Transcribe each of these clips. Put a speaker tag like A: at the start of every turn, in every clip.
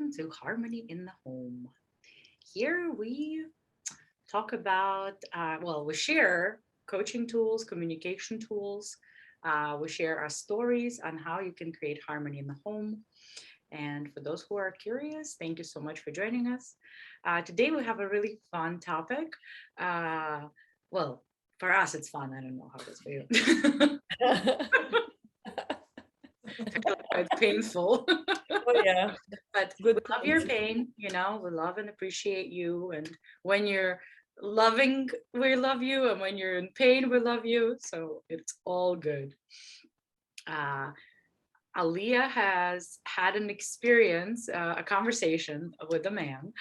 A: welcome to Harmony in the Home. Here we talk about, we share coaching tools, communication tools. We share our stories on how you can create harmony in the home. And for those who are curious, thank you so much for joining us. Today we have a really fun topic. Uh, well, for us, it's fun. I don't know how it is for you. Quite painful.
B: Oh yeah,
A: But we
B: good
A: love your
B: coincidence.
A: pain, we love and appreciate you. And when you're loving, we love you. And when you're in pain, we love you. So it's all good. Uh, Aliyah has had an experience, a conversation with a man,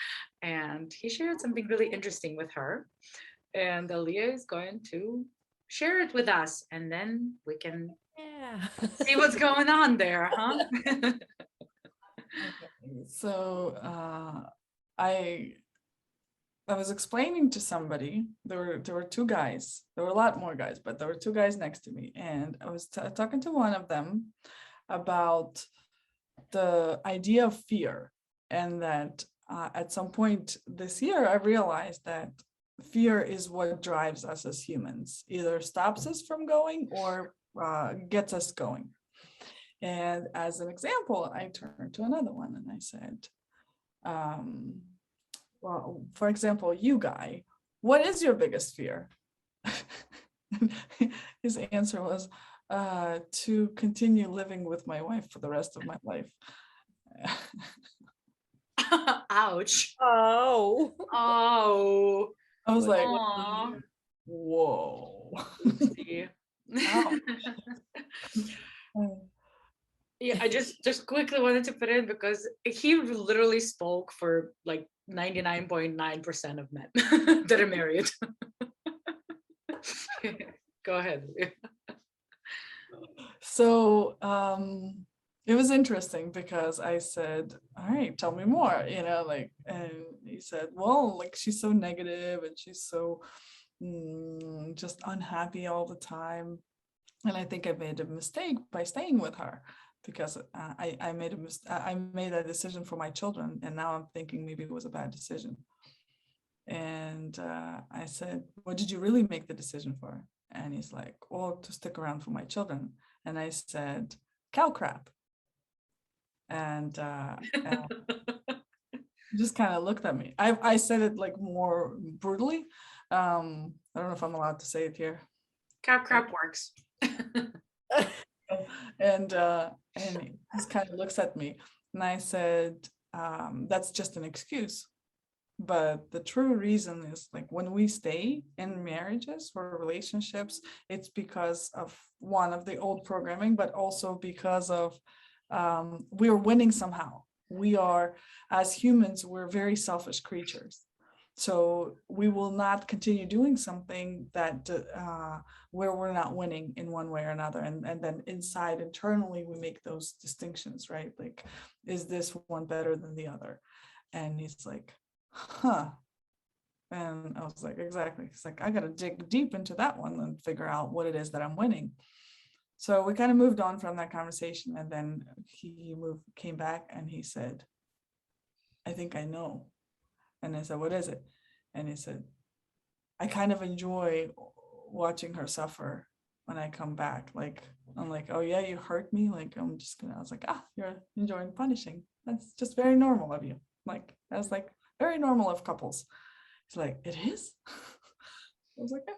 A: and he shared something really interesting with her. And Aliyah is going to share it with us, and then we can
B: Yeah.
A: see what's going on there, huh?
C: Okay, so I I was explaining to somebody. There were two guys. There were a lot more guys, but there were two guys next to me, and I was talking to one of them about the idea of fear, and that at some point this year I realized that fear is what drives us as humans, either stops us from going or gets us going. And as an example, I turned to another one and I said, um, well, for example, you guy, what is your biggest fear? His answer was to continue living with my wife for the rest of my life.
A: Ouch.
B: Oh.
A: Oh.
C: I was like,
A: Aw.
C: whoa.
A: Oopsie.
C: Ouch.
A: Yeah, I just quickly wanted to put in because he literally spoke for like 99.9% of men that are married. Go ahead.
C: So it was interesting because I said, all right, tell me more, like, and he said, well, like she's so negative and she's so just unhappy all the time. And I think I made a mistake by staying with her because I made I made a decision for my children, and now I'm thinking maybe it was a bad decision. And I said, what did you really make the decision for? And he's like, well, to stick around for my children. And I said, cow crap. And he just kind of looked at me. I said it like more brutally. I don't know if I'm allowed to say it here.
A: Crap, crap works.
C: And he just kind of looks at me, and I said, that's just an excuse. But the true reason is, like, when we stay in marriages or relationships, it's because of one of the old programming, but also because of we're winning somehow. We are, as humans, we're very selfish creatures. So we will not continue doing something that where we're not winning in one way or another. And then inside, internally, we make those distinctions, right? Like, is this one better than the other? And he's like, huh. And I was like, exactly. It's like, I got to dig deep into that one and figure out what it is that I'm winning. So we kind of moved on from that conversation. And then he came back and he said, I think I know. And I said, what is it? And he said, I kind of enjoy watching her suffer when I come back. Like, I'm like, oh yeah, you hurt me. Like, I was like, you're enjoying punishing. That's just very normal of you. Like, that's like very normal of couples. He's like, it is? I was like, yeah.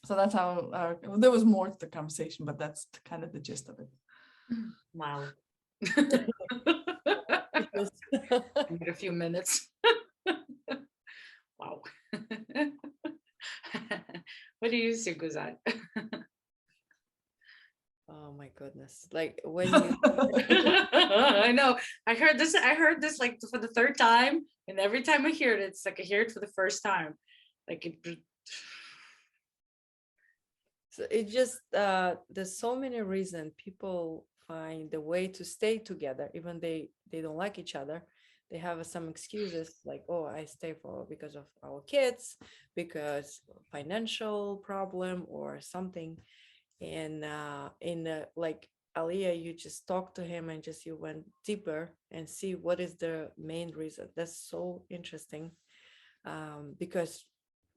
C: So that's how, there was more to the conversation, but that's kind of the gist of it.
A: Wow.
B: Because
A: Need a few minutes. Wow. What do you see, Guzan?
B: oh my goodness. Like when you
A: I know. I heard this like for the third time, and every time I hear it, it's like I hear it for the first time. Like it.
B: so it just there's so many reasons people find the way to stay together, even they don't like each other. They have some excuses like, oh, I stay for because of our kids, because financial problem or something. And in like Aliyah, you just talk to him and just you went deeper and see what is the main reason. That's so interesting, because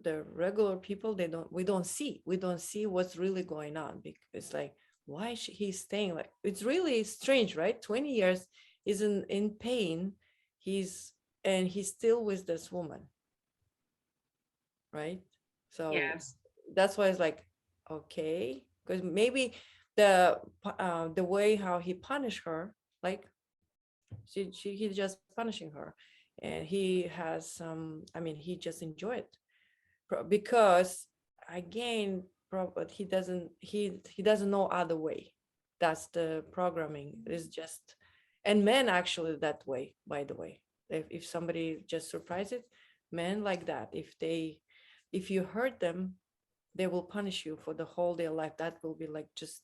B: the regular people, we don't see what's really going on, because it's like, why he's staying, like it's really strange, right? 20 years, is in pain, he's still with this woman, right? So
A: Yes.
B: that's why it's like, okay, because maybe the way how he punished her, like he's just punishing her, and he has some, I mean, he just enjoyed because again, but he doesn't know other way. That's the programming is just, and men actually that way, by the way. If somebody just surprises men like that, if you hurt them, they will punish you for the whole their life. That will be like just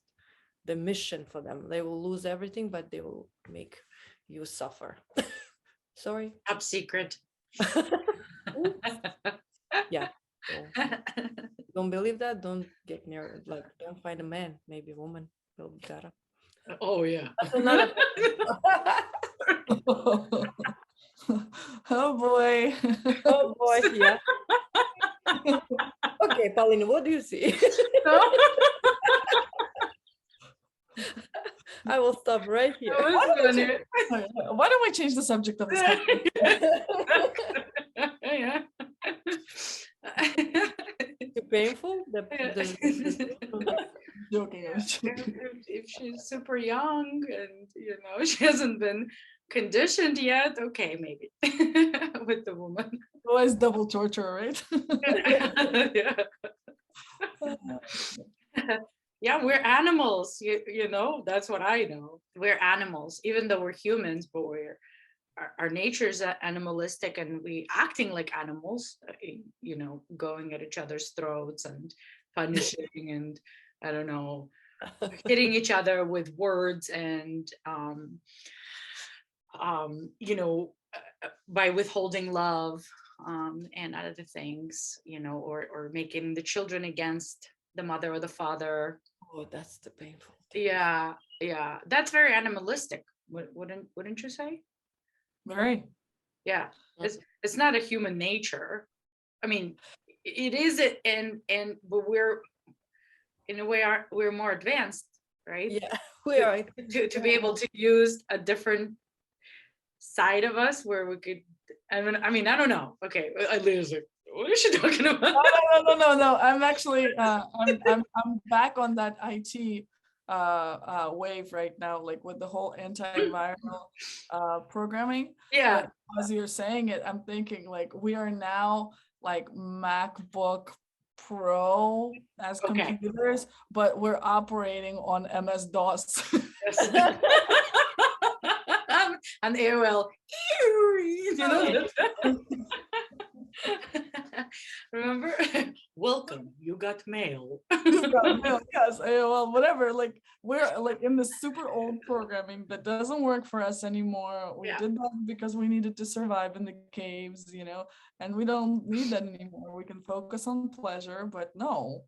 B: the mission for them. They will lose everything, but they will make you suffer. Sorry.
A: Top secret.
B: Yeah. So don't believe that. Don't get near. Like, don't find a man. Maybe a woman will be better.
A: Oh yeah.
B: That's another.
C: Oh boy.
B: Oh boy, yeah. Okay, Pauline, what do you see? I will stop right here.
A: That was funny.
C: Why don't we change the subject of this?
A: Yeah.
B: Too painful.
C: Joking. I was joking.
A: If she's super young and she hasn't been conditioned yet, okay, maybe with the woman.
C: Always double torture, right?
A: Yeah. Yeah, we're animals, that's what I know. We're animals, even though we're humans, but our nature is animalistic, and we acting like animals, going at each other's throats and punishing and I don't know, hitting each other with words and by withholding love, and other things, or making the children against the mother or the father.
B: Oh, that's the painful thing.
A: Yeah, that's very animalistic. Wouldn't you say?
C: Very.
A: Yeah, it's not a human nature. I mean, it is it, but we're in a way we're more advanced, right?
B: Yeah, we are.
A: To be able to use a different side of us where we could. I don't know. Okay, I lose it. What is she talking about?
C: No. I'm actually I'm back on that IT wave right now, like with the whole antiviral programming.
A: Yeah.
C: But as you're saying it, I'm thinking like we are now like MacBook Pro as computers, but we're operating on MS-DOS.
A: And AOL. Remember? Welcome, you got mail.
C: Yes, AOL, whatever. Like we're like in the super old programming that doesn't work for us anymore. We did that because we needed to survive in the caves, and we don't need that anymore. We can focus on pleasure, but no.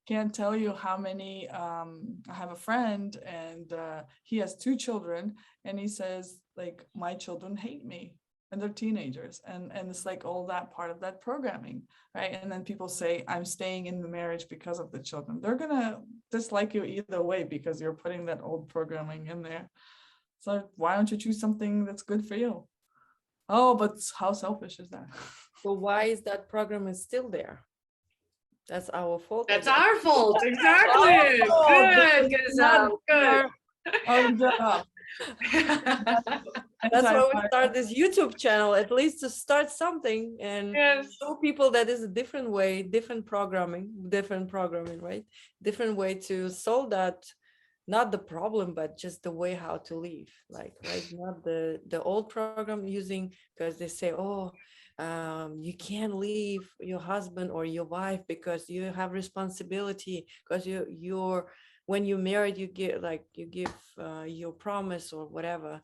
C: Can't tell you how many. I have a friend, and he has 2 children, and he says like, my children hate me. And they're teenagers, and it's like all that part of that programming, right? And then people say, I'm staying in the marriage because of the children. They're gonna dislike you either way because you're putting that old programming in there. So why don't you choose something that's good for you? Oh, but how selfish is that?
B: So why is that program is still there? That's our fault.
A: That's our fault. Exactly. Good, Giselle. Good.
B: That's why we start this YouTube channel, at least to start something and show people that is a different way, different programming, right? Different way to solve that, not the problem, but just the way how to live, like, right? Not the old program using, because they say, oh, you can't leave your husband or your wife because you have responsibility, because you're when you're married, you give your promise or whatever.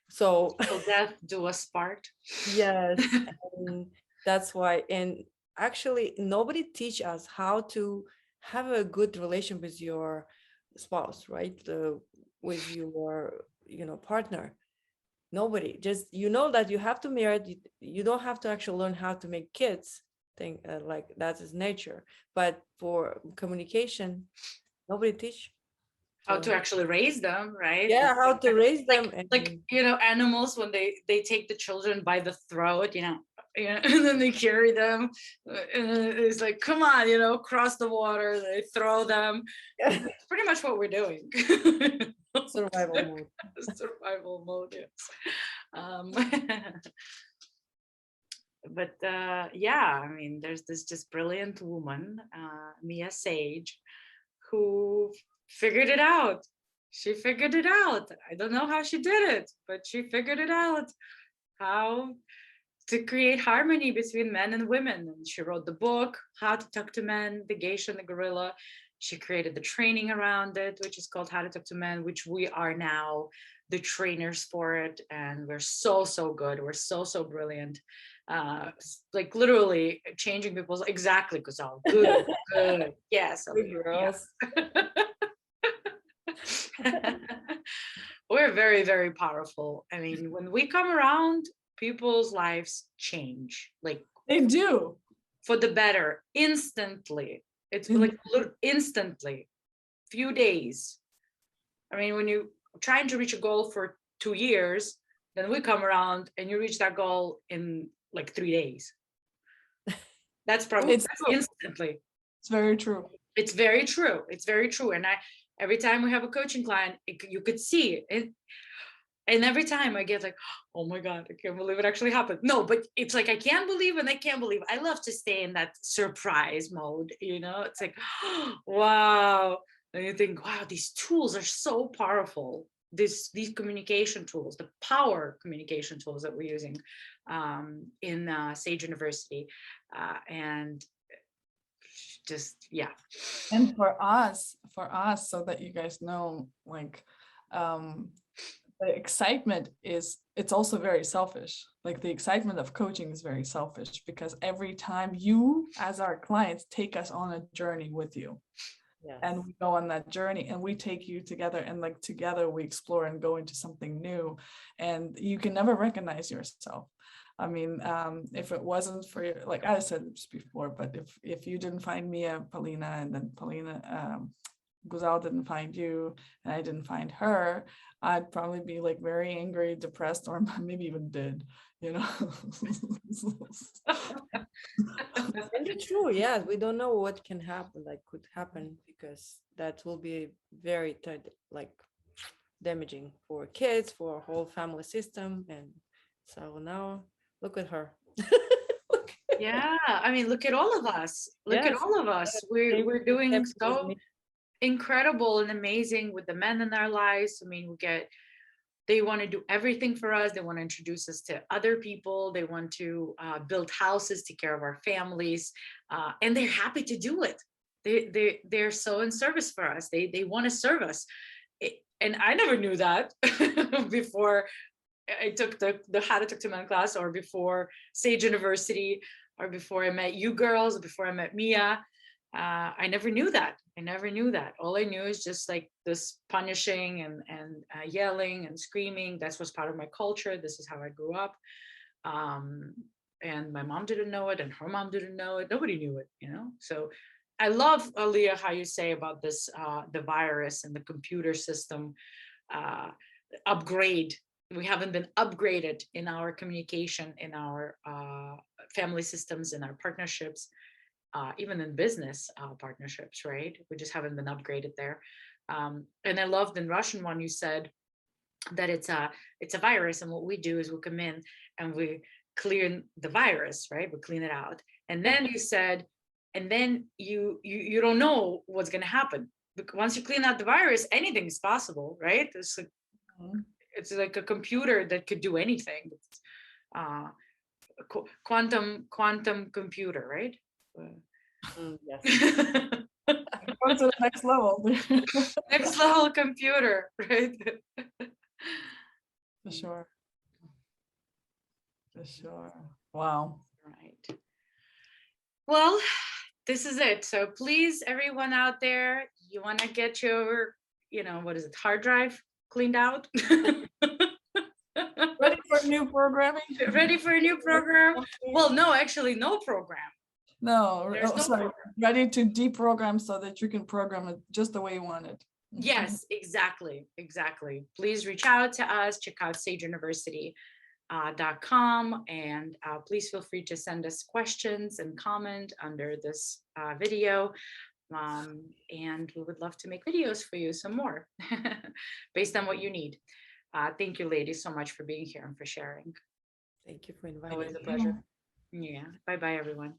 B: So
A: death do us part.
B: Yes, and that's why. And actually, nobody teach us how to have a good relation with your spouse, right? With your, partner. Nobody, just that you have to marry. You don't have to actually learn how to make kids. Think like that is nature, but for communication, nobody teach.
A: How
B: So
A: to actually raise them, right?
B: yeah, how to raise them
A: Like
B: and
A: animals when they take the children by the throat, and then they carry them, and it's like, come on, cross the water, they throw them. It's pretty much what we're doing.
B: survival mode.
A: Survival mode, yes. um but yeah, I mean, there's this just brilliant woman, Mia Sage, who figured it out. She figured it out. I don't know how she did it, but she figured it out, how to create harmony between men and women. And she wrote the book, How to Talk to Men, The Geisha and the Gorilla. She created the training around it, which is called How to Talk to Men, which we are now the trainers for it. And we're so, so good. We're so, so brilliant. Like literally changing people's, exactly, Gazal. Good, good. Yes.
B: Good girls.
A: We're very, very powerful. I mean, when we come around, people's lives change, like
C: They do.
A: for the better, instantly. It's like instantly, few days. I mean, when you trying to reach a goal for 2 years, then we come around and you reach that goal in like 3 days. That's probably instantly.
C: It's very true.
A: It's very true. It's very true. And every time we have a coaching client, you could see it. And every time I get like, oh my God, I can't believe it actually happened. No, but it's like, I can't believe and I can't believe. I love to stay in that surprise mode, It's like, wow. And you think, wow, these tools are so powerful. These communication tools, the power communication tools that we're using in Sage University. And just, yeah.
C: And for us, so that you guys know, like, the excitement it's also very selfish. Like the excitement of coaching is very selfish, because every time you as our clients take us on a journey with you,
B: Yes.
C: and we go on that journey and we take you together, and like together we explore and go into something new, and you can never recognize yourself. I mean, if it wasn't for, like I said this before, but if you didn't find Mia, Paulina, and then Paulina, Guzal didn't find you, and I didn't find her, I'd probably be like very angry, depressed, or maybe even dead,
B: And it's true, yes, we don't know what can happen, like could happen, because that will be very like damaging for kids, for our whole family system. And so now look at her.
A: Yeah, I mean, look at all of us. Look at
B: Yes.
A: all of us. We're doing
B: Happy with
A: so
B: me.
A: incredible and amazing with the men in our lives. I mean, they want to do everything for us. They want to introduce us to other people. They want to build houses, take care of our families, and they're happy to do it. They're so in service for us. They want to serve us. And I never knew that before I took the How to Talk to Men class, or before Sage University, or before I met you girls, before I met Mia. I never knew that. I never knew that. All I knew is just like this punishing and yelling and screaming. That was part of my culture. This is how I grew up. And my mom didn't know it, and her mom didn't know it. Nobody knew it, So I love, Aliyah, how you say about this, the virus and the computer system upgrade. We haven't been upgraded in our communication, in our family systems, in our partnerships, even in business partnerships, right? We just haven't been upgraded there. And I loved in Russian one, you said that it's a virus, and what we do is we come in and we clear the virus, right? We clean it out. And then you said, and then you don't know what's going to happen. Because once you clean out the virus, anything is possible, right? It's like a computer that could do anything. Quantum computer, right?
B: Yes.
C: Go to the next level.
A: Next level computer, right?
C: For sure. For sure. Wow.
A: Right. Well, this is it. So please, everyone out there, you want to get your, what is it, hard drive cleaned out?
C: Ready for new programming?
A: Ready for a new program? Well, no, actually, no program.
C: No,
A: There's no
C: sorry.
A: program.
C: Ready to deprogram so that you can program it just the way you want it.
A: Yes, exactly. Please reach out to us, check out sageuniversity.com, and please feel free to send us questions and comment under this video. And we would love to make videos for you some more based on what you need. Thank you, ladies, so much for being here and for sharing.
B: Thank you for inviting
A: Always a
B: me.
A: pleasure. Yeah. Bye-bye, everyone.